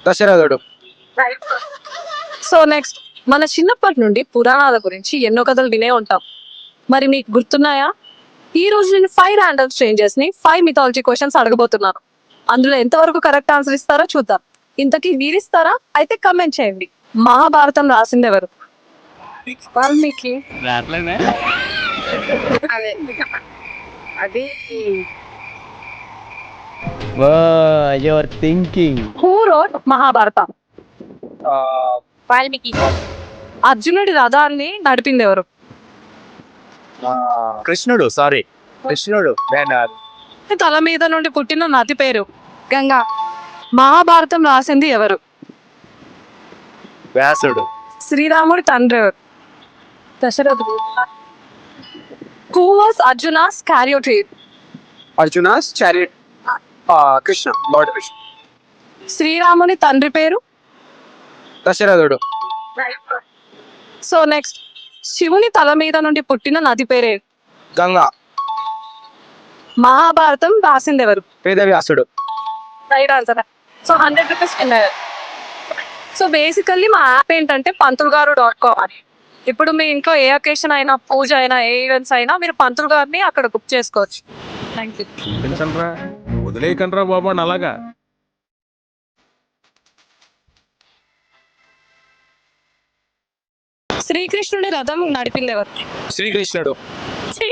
దశరథుడు. So next, మన చిన్నప్పటి నుండి పురాణాల గురించి ఎన్నో కథలు వినే ఉంటాం. మరి మీకు గుర్తున్నాయా? ఈ రోజు నేను 5 ర్యాండమ్ స్ట్రేంజర్స్ ని 5 మిథాలజీ క్వశ్చన్స్ అడగబోతున్నాను. అందులో ఎంతవరకు కరెక్ట్ ఆన్సర్ ఇస్తారో చూద్దాం. ఇంతకీ వీరిస్తారా? అయితే కమెంట్ చేయండి. మహాభారతం రాసింది ఎవరు? వాల్మీకి. అది your thinking. Who wrote Mahabharatam? Valmiki. అర్జునుడి రథాన్ని నడిపింది ఎవరు? కృష్ణుడు. సారీ, కృష్ణుడు. తల మీద నుండి పుట్టిన నది పేరు? గంగా. మహాభారతం రాసింది ఎవరు? వ్యాసుడు. శ్రీరాముడి తండ్రి ఎవరు? దశరథుడు. Who was Arjuna's charioteer? Arjuna's chariot. Krishna, lord Krishna. శ్రీరాముని తండ్రి పేరు? దశరథుడు. సో నెక్స్ట్, శివుని తల మీద నుండి పుట్టిన నది పేరే? గంగా. మహాభారతం రాసింది ఎవరు? వేదవ్యాసుడు. Right answer. సో 100 రూపీస్ విన్నారు. సో బేసికల్లీ మా యాప్ ఏంటంటే panthulgaru.com అని. ఇప్పుడు మీ ఇంట్లో ఏ అకేషన్ అయినా, పూజ అయినా, ఏ ఈవెంట్స్ అయినా మీరు పంతులు గారిని అక్కడ బుక్ చేసుకోవచ్చు. Thank you. వదిలేయకండ్రా బాబు అని అలాగా. శ్రీకృష్ణుడి రథం నడిపింది ఎవరు? శ్రీకృష్ణుడు. శ్రీ